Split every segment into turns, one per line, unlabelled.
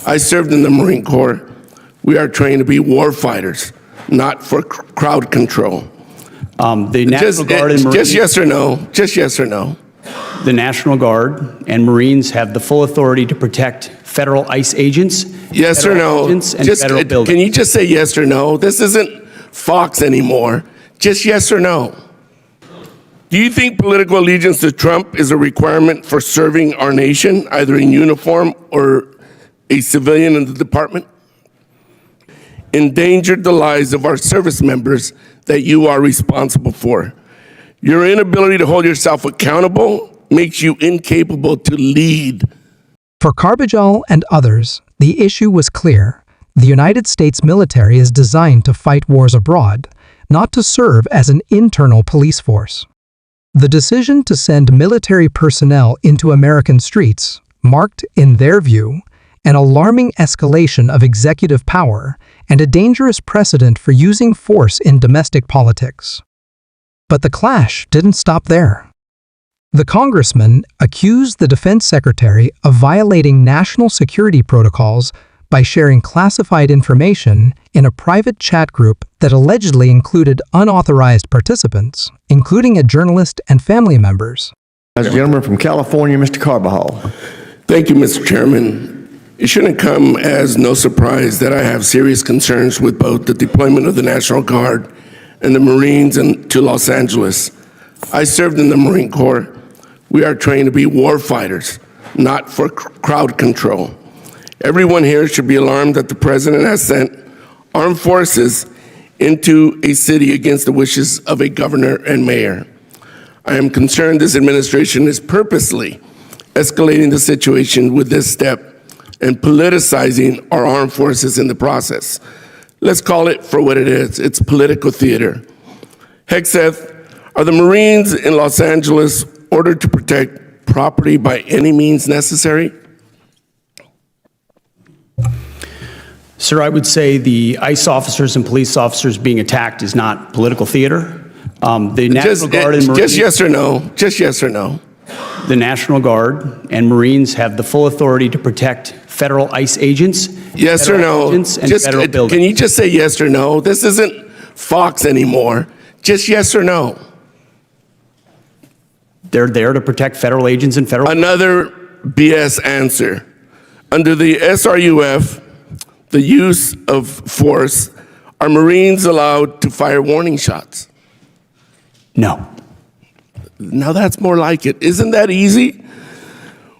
I served in the Marine Corps. We are trained to be war fighters, not for crowd control.
The National Guard and Marines,
Just yes or no. Just yes or no.
the National Guard and Marines have the full authority to protect federal ICE agents,
Yes or
federal
no.
agents, and federal buildings.
Can you just say yes or no? This isn't Fox anymore. Just yes or no. Do you think political allegiance to Trump is a requirement for serving our nation, either in uniform or a civilian in the department? Endangered the lives of our service members that you are responsible for. Your inability to hold yourself accountable makes you incapable to lead.
For Carbajal and others, the issue was clear. The United States military is designed to fight wars abroad, not to serve as an internal police force. The decision to send military personnel into American streets marked, in their view, an alarming escalation of executive power and a dangerous precedent for using force in domestic politics. But the clash didn't stop there. The congressman accused the defense secretary of violating national security protocols by sharing classified information in a private chat group that allegedly included unauthorized participants, including a journalist and family members.
As a gentleman from California, Mr. Carbajal.
Thank you, Mr. Chairman. It shouldn't come as no surprise that I have serious concerns with both the deployment of the National Guard and the Marines to Los Angeles. I served in the Marine Corps. We are trained to be war fighters, not for crowd control. Everyone here should be alarmed that the president has sent armed forces into a city against the wishes of a governor and mayor. I am concerned this administration is purposely escalating the situation with this step and politicizing our armed forces in the process. Let's call it for what it is. It's political theater. Hegseth, are the Marines in Los Angeles ordered to protect property by any means necessary?
Sir, I would say the ICE officers and police officers being attacked is not political theater. The National Guard and Marines,
just yes or no. Just yes or no.
The National Guard and Marines have the full authority to protect federal ICE agents,
Yes or no.
agents, and
Just,
federal buildings.
can you just say yes or no? This isn't Fox anymore. Just yes or no.
They're there to protect federal agents and federal.
Another BS answer. Under the SRUF, the use of force, are Marines allowed to fire warning shots?
No.
Now that's more like it. Isn't that easy?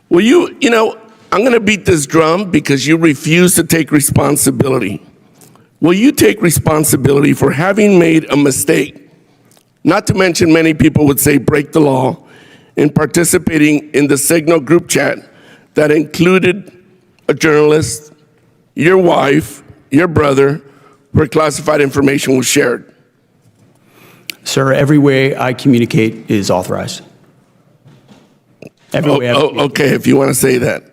Well, you know, I'm going to beat this drum because you refuse to take responsibility. Will you take responsibility for having made a mistake? Not to mention, many people would say break the law in participating in the Signal group chat that included a journalist, your wife, your brother, where classified information was shared.
Sir, every way I communicate is authorized. Every way I communicate.
Okay, if you want to say that.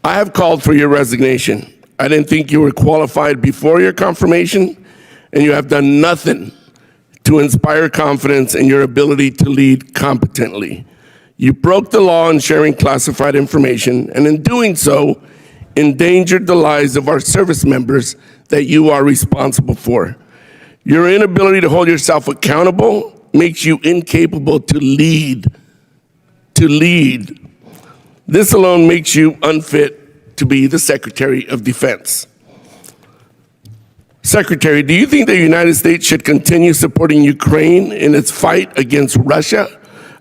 I have called for your resignation. I didn't think you were qualified before your confirmation, and you have done nothing to inspire confidence in your ability to lead competently. You broke the law in sharing classified information, and in doing so, endangered the lives of our service members that you are responsible for. Your inability to hold yourself accountable makes you incapable to lead. This alone makes you unfit to be the Secretary of Defense. Secretary, do you think the United States should continue supporting Ukraine in its fight against Russia,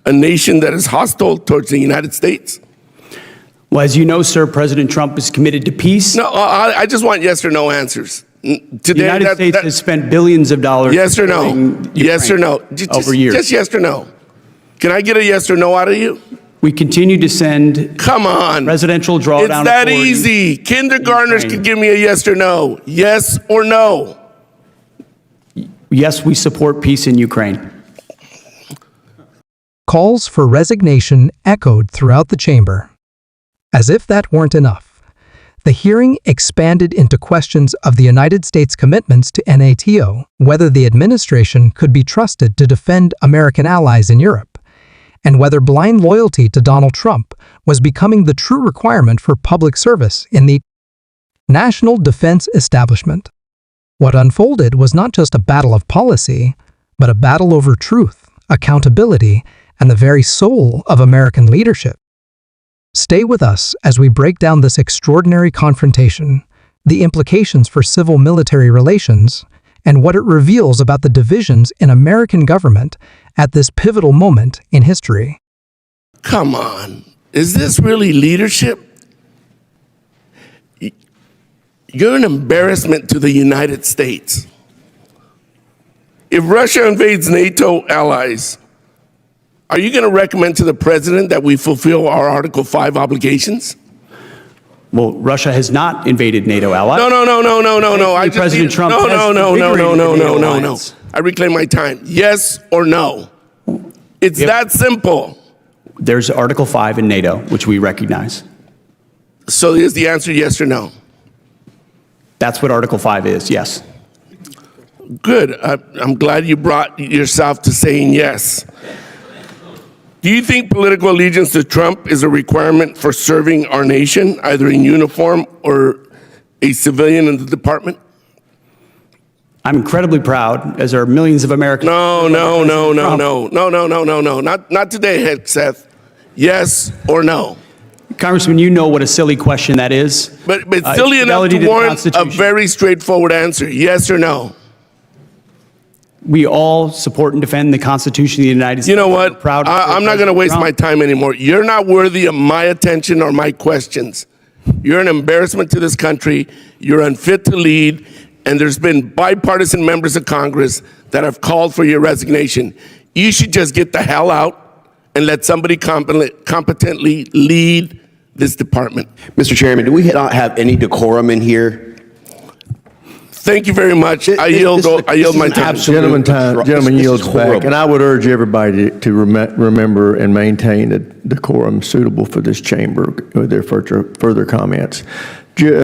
a nation that is hostile towards the United States?
Well, as you know, sir, President Trump is committed to peace.
No, I just want yes or no answers. Today,
The United States has spent billions of dollars.
Yes or no?
supporting
Yes or no?
Ukraine over years.
Just yes or no. Can I get a yes or no out of you?
We continue to send
Come on.
presidential drawdown
It's that
authority.
easy. Kindergartners
Ukraine.
can give me a yes or no. Yes or no.
Yes, we support peace in Ukraine.
Calls for resignation echoed throughout the chamber. As if that weren't enough, the hearing expanded into questions of the United States' commitments to NATO, whether the administration could be trusted to defend American allies in Europe, and whether blind loyalty to Donald Trump was becoming the true requirement for public service in the national defense establishment. What unfolded was not just a battle of policy, but a battle over truth, accountability, and the very soul of American leadership. Stay with us as we break down this extraordinary confrontation, the implications for civil-military relations, and what it reveals about the divisions in American government at this pivotal moment in history.
Come on. Is this really leadership? You're an embarrassment to the United States. If Russia invades NATO allies, are you going to recommend to the president that we fulfill our Article 5 obligations?
Well, Russia has not invaded NATO allies.
No.
President Trump has
No.
invigorated the NATO alliance.
I reclaim my time. Yes or no? It's that simple.
There's Article 5 in NATO, which we recognize.
So is the answer yes or no?
That's what Article 5 is, yes.
Good. I'm glad you brought yourself to saying yes. Do you think political allegiance to Trump is a requirement for serving our nation, either in uniform or a civilian in the department?
I'm incredibly proud, as are millions of Americans.
No. Not today, Hegseth. Yes or no?
Congressman, you know what a silly question that is.
But silly enough
fidelity
to
the
warrant a
Constitution.
very straightforward answer. Yes or no?
We all support and defend the Constitution of the United States.
You know
We're
what?
proud
I'm not going to waste my time anymore. You're not worthy of my attention or my questions. You're an embarrassment to this country. You're unfit to lead. And there's been bipartisan members of Congress that have called for your resignation. You should just get the hell out and let somebody competently lead this department.
Mr. Chairman, do we not have any decorum in here?
Thank you very much. I yield my time.
Gentleman yields back, and I would urge everybody to remember and maintain a decorum suitable for this chamber with their further comments.